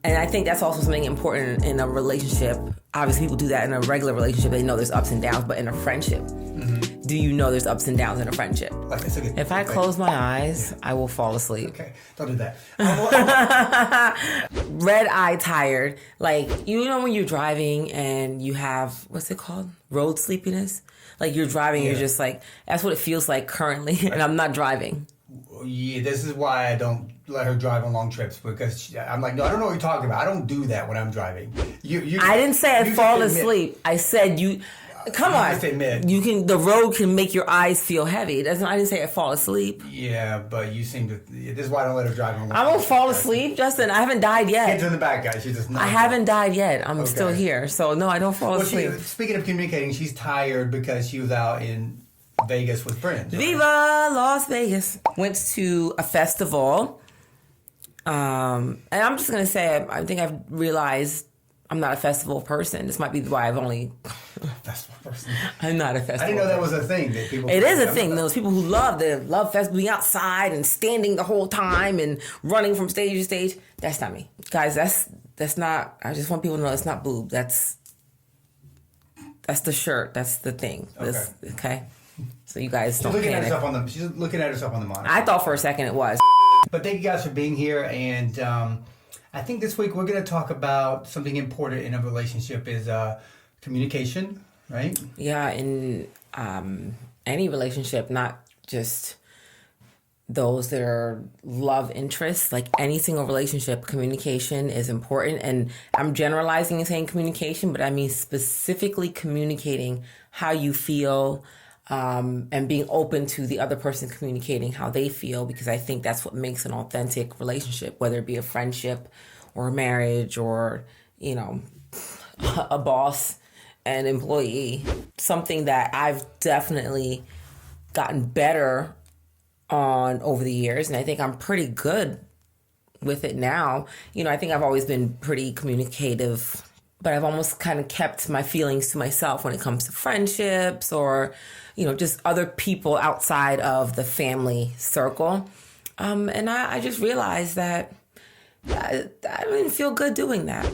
And I think that's also something important in a relationship. Obviously, people do that in a regular relationship. They know there's ups and downs, but in a friendship, do you know there's ups and downs in a friendship? If I close my eyes, I will fall asleep. Okay, don't do that. Red eye tired. Like, you know when you're driving and you have, what's it called? Road sleepiness? Like you're driving, you're just like, that's what it feels like currently, and I'm not driving. Yeah, this is why I don't let her drive on long trips, because I'm like, no, I don't know what you're talking about. I don't do that when I'm driving. I didn't say I'd fall asleep. I said you. Come on. You can. The road can make your eyes feel heavy. I didn't say I'd fall asleep. Yeah, but you seem to. This is why I don't let her drive on long trips. I won't fall asleep, Justin. I haven't died yet. Kids in the back, guys. She just. I haven't died yet. I'm still here. So no, I don't fall asleep. Speaking of communicating, she's tired because she was out in Vegas with friends. Right? Viva Las Vegas. Went to a festival. And I'm just going to say, I think I've realized I'm not a festival person. This might be why I've only... Festival person? I'm not a festival I didn't know that was a thing. That people. It is a thing. Those people who love festival, being outside and standing the whole time and running from stage to stage. That's not me. Guys, that's not... I just want people to know it's not boob. That's the shirt. That's the thing. Okay? So you guys don't panic. She's looking at herself on the monitor. I thought for a second it was. But thank you guys for being here. And I think this week we're going to talk about something important in a relationship is communication, right? Yeah, in any relationship, not just those that are love interests, like any single relationship, communication is important. And I'm generalizing and saying communication, but I mean specifically communicating how you feel, and being open to the other person communicating how they feel, because I think that's what makes an authentic relationship, whether it be a friendship or a marriage or, you know, a boss and employee. Something that I've definitely gotten better on over the years, and I think I'm pretty good with it now. You know, I think I've always been pretty communicative, but I've almost kind of kept my feelings to myself when it comes to friendships or, you know, just other people outside of the family circle. And I just realized that I didn't feel good doing that.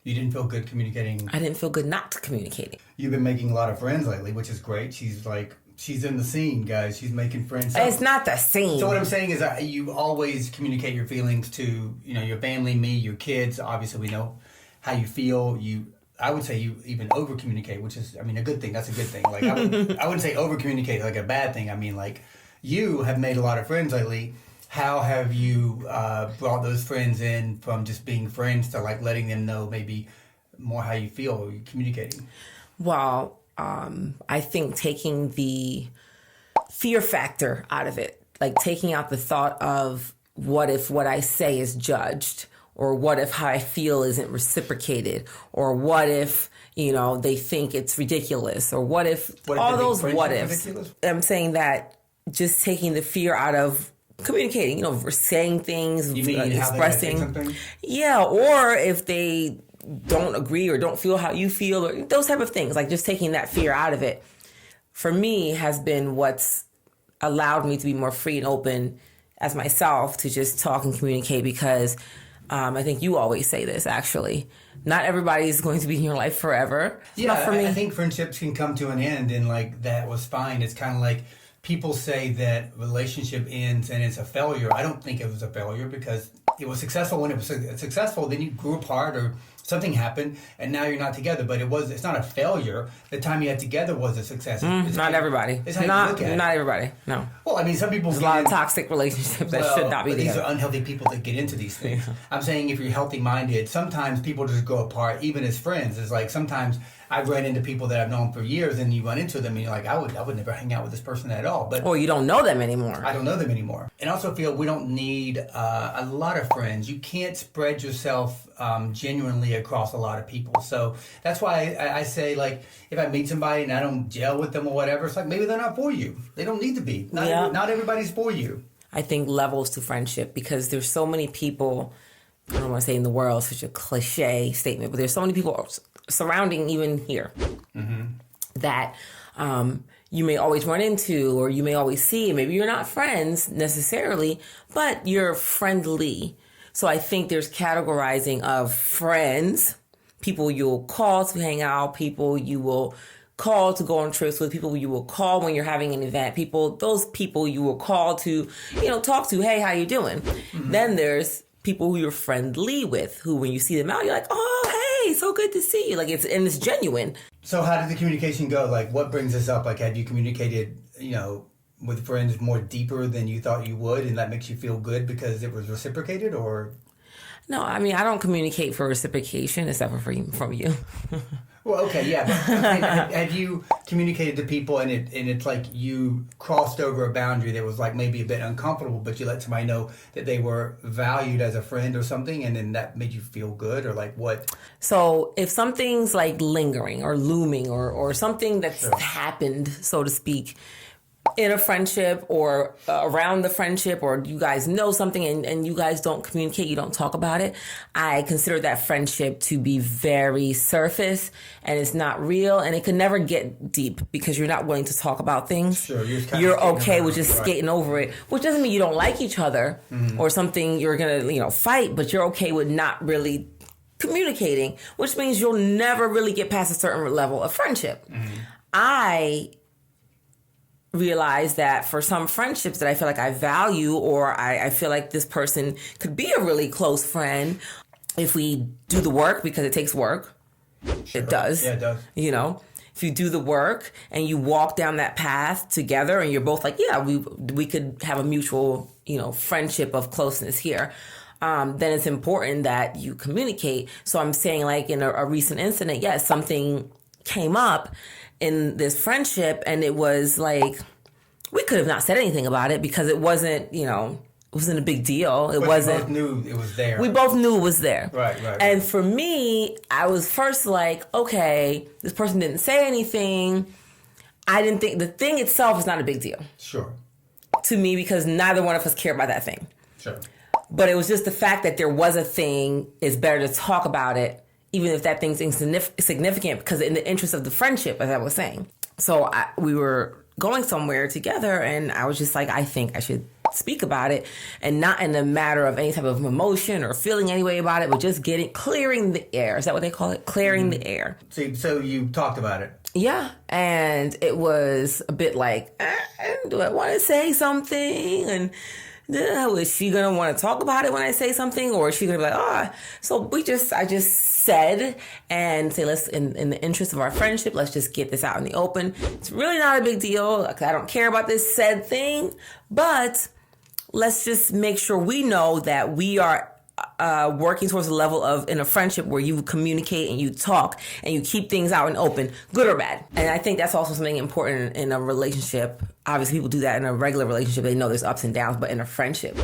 You didn't feel good communicating? I didn't feel good not communicating. You've been making a lot of friends lately, which is great. She's in the scene, guys. She's making friends. It's not the scene. So what I'm saying is that you always communicate your feelings to, you know, your family, me, your kids. Obviously, we know how you feel. I would say you even over communicate, which is, I mean, a good thing. That's a good thing. Like I wouldn't say over communicate like a bad thing. I mean, like, you have made a lot of friends lately. How have you brought those friends in from just being friends to like letting them know maybe more how you feel or you're communicating? Well, I think taking the fear factor out of it, like taking out the thought of what if what I say is judged, or what if how I feel isn't reciprocated, or what if, you know, they think it's ridiculous, or what if all those what ifs. I'm saying that just taking the fear out of communicating, you know, saying things, expressing. Yeah, or if they don't agree or don't feel how you feel, or those type of things, like just taking that fear out of it, for me has been what's allowed me to be more free and open as myself to just talk and communicate, because I think you always say this, actually. Not everybody is going to be in your life forever. Yeah, for me. I think friendships can come to an end, and like that was fine. It's kind of like people say that relationship ends and it's a failure. I don't think it was a failure, because it was successful when it was successful. Then you grew apart or something happened, and now you're not together. But it's not a failure. The time you had together was a success. Not everybody. Not everybody. No. Well, I mean, some people. There's a lot of toxic relationships that should not be together. These are unhealthy people that get into these things. Yeah. I'm saying if you're healthy-minded, sometimes people just go apart, even as friends. It's like sometimes I've run into people that I've known for years, and you run into them, and you're like, I would never hang out with this person at all. But you don't know them anymore. I don't know them anymore. And I also feel we don't need a lot of friends. You can't spread yourself genuinely across a lot of people. So that's why I say, like, if I meet somebody and I don't gel with them or whatever, it's like maybe they're not for you. They don't need to be. Not everybody's for you. I think levels to friendship, because there's so many people, I don't want to say in the world, such a cliche statement, but there's so many people surrounding even here that you may always run into, or you may always see. Maybe you're not friends necessarily, but you're friendly. So I think there's categorizing of friends, people you'll call to hang out, people you will call to go on trips with, people you will call when you're having an event, those people you will call to, talk to, hey, how you doing? Then there's people who you're friendly with, who when you see them out, you're like, oh, hey, so good to see you. Like it's genuine. So how did the communication go? Like, what brings this up? Like, have you communicated, with friends more deeper than you thought you would, and that makes you feel good because it was reciprocated, or? No, I mean, I don't communicate for reciprocation except for from you. Well, okay, yeah. But have you communicated to people and it's like you crossed over a boundary that was like maybe a bit uncomfortable, but you let somebody know that they were valued as a friend or something, and then that made you feel good, or like what? So if something's like lingering or looming or something that's happened, so to speak, in a friendship or around the friendship, or you guys know something and you guys don't communicate, you don't talk about it, I consider that friendship to be very surface, and it's not real, and it can never get deep because you're not willing to talk about things. Sure, you're okay with just skating over it, which doesn't mean you don't like each other or something you're gonna fight, but you're okay with not really communicating, which means you'll never really get past a certain level of friendship. I realize that for some friendships that I feel like I value, or I feel like this person could be a really close friend, if we do the work, because it takes work. Sure. It does. Yeah, it does. If you do the work and you walk down that path together and you're both like, yeah, we could have a mutual, friendship of closeness here. Then it's important that you communicate. So I'm saying, like, in a recent incident, yes, something came up in this friendship, and it was like, we could have not said anything about it because it wasn't, it wasn't a big deal. It wasn't. We both knew it was there. We both knew it was there. Right. And for me, I was first like, okay, this person didn't say anything. I didn't think the thing itself is not a big deal. Sure. To me, because neither one of us care about that thing. Sure. But it was just the fact that there was a thing. It's better to talk about it, even if that thing's insignificant, because in the interest of the friendship, as I was saying. So we were going somewhere together, and I was just like, I think I should speak about it, and not in a matter of any type of emotion or feeling any way about it, but just clearing the air. Is that what they call it? Clearing the air. So you talked about it. Yeah, and it was a bit like, do I want to say something? And is she going to want to talk about it when I say something? Or is she going to be like, So I just said and say, let's, in the interest of our friendship, let's just get this out in the open. It's really not a big deal. I don't care about this said thing, but let's just make sure we know that we are working towards a level of, in a friendship, where you communicate and you talk and you keep things out and open, good or bad. And I think that's also something important in a relationship. Obviously, people do that in a regular relationship. They know there's ups and downs, but in a friendship,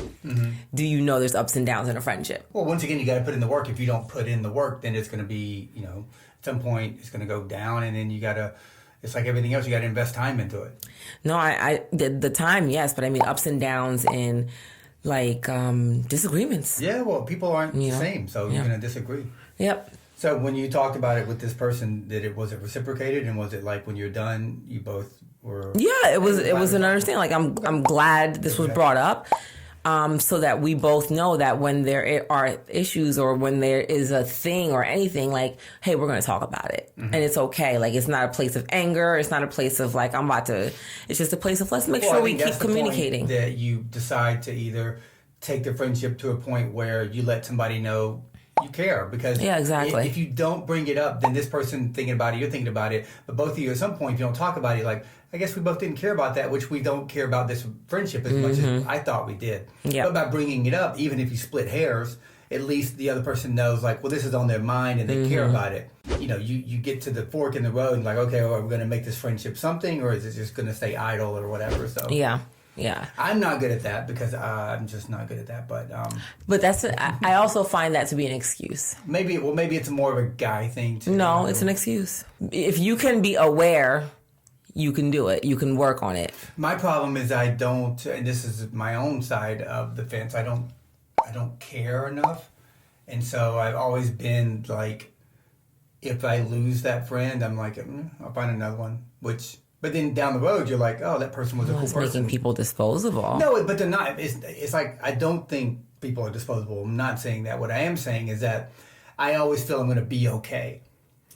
do you know there's ups and downs in a friendship? Well, once again, you got to put in the work. If you don't put in the work, then it's going to be, at some point it's going to go down, and then you got to, it's like everything else, you got to invest time into it. No, I the time, yes, but I mean ups and downs in, like, disagreements. Yeah, well, people aren't the same, so you're going to disagree. Yep. So when you talked about it with this person, was it reciprocated, and was it like when you're done, you both were? Yeah, it was an understanding. Like, I'm glad this was brought up, so that we both know that when there are issues or when there is a thing or anything, like, hey, we're going to talk about it, and it's okay. Like, it's not a place of anger. It's not a place of like it's just a place of let's make sure we keep communicating. That you decide to either take the friendship to a point where you let somebody know you care, because exactly. If you don't bring it up, then this person thinking about it, you're thinking about it, but both of you at some point, if you don't talk about it, like, I guess we both didn't care about that, which we don't care about this friendship as much as I thought we did. Yep. But by bringing it up, even if you split hairs, at least the other person knows, like, well, this is on their mind and they care about it. You get to the fork in the road and like, okay, well, are we going to make this friendship something, or is it just going to stay idle or whatever? So Yeah. I'm not good at that, because I'm just not good at that. But that's I also find that to be an excuse. Maybe it's more of a guy thing too. No, it's an excuse. If you can be aware, you can do it. You can work on it. My problem is I don't, and this is my own side of the fence, I don't care enough. And so I've always been like, if I lose that friend, I'm like, I'll find another one. But then down the road, you're like, oh, that person was a cool person. It's making people disposable. No, but they're not. It's like, I don't think people are disposable. I'm not saying that. What I am saying is that I always feel I'm going to be okay.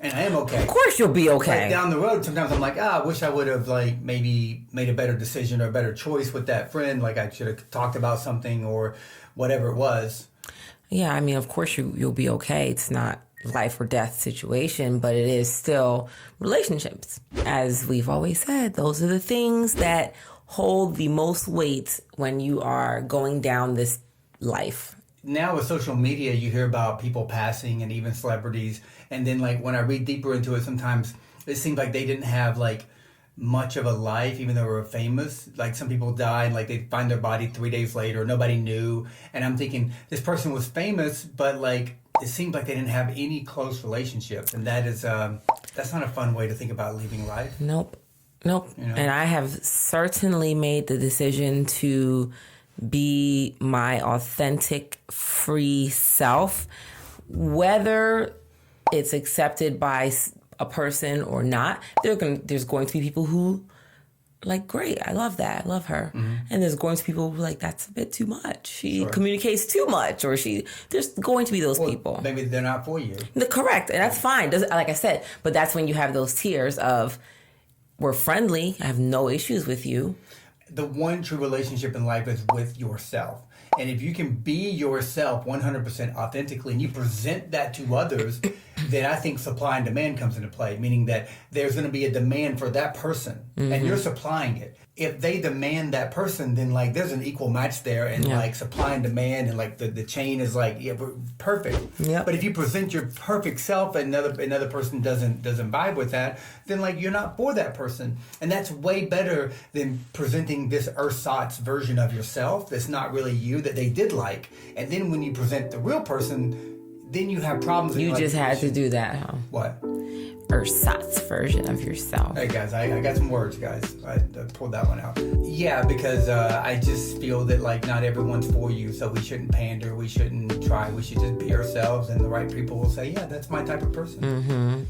And I am okay. Of course you'll be okay. Like down the road, sometimes I'm like, I wish I would have like maybe made a better decision or a better choice with that friend. Like I should have talked about something or whatever it was. Yeah, I mean, of course you'll be okay. It's not life or death situation, but it is still relationships. As we've always said, those are the things that hold the most weight when you are going down this life. Now with social media, you hear about people passing and even celebrities. And then like when I read deeper into it, sometimes it seems like they didn't have like much of a life, even though they were famous. Like some people died, like they find their body 3 days later, nobody knew. And I'm thinking this person was famous, but like it seemed like they didn't have any close relationships. And that is, that's not a fun way to think about leaving life. Nope. You know? And I have certainly made the decision to be my authentic, free self, whether it's accepted by a person or not. There's going to be people who like, great, I love that, I love her. Mm-hmm. And there's going to be people who are like, that's a bit too much. She communicates too much, or there's going to be those people. Maybe they're not for you. Correct, and that's fine. Like I said, but that's when you have those tiers of, we're friendly, I have no issues with you. The one true relationship in life is with yourself. And if you can be yourself 100% authentically and you present that to others, then I think supply and demand comes into play, meaning that there's going to be a demand for that person and you're supplying it. If they demand that person, then like there's an equal match there, and like supply and demand, and like the chain is like perfect. Yep. But if you present your perfect self and another person doesn't vibe with that, then like you're not for that person. And that's way better than presenting this ersatz version of yourself that's not really you, that they did like. And then when you present the real person, then you have problems. You just had to do that, huh? What? Ersatz version of yourself. Hey guys, I got some words, guys. I pulled that one out. Yeah, because I just feel that like not everyone's for you, so we shouldn't pander, we shouldn't try, we should just be ourselves, and the right people will say, yeah, that's my type of person. Mm-hmm.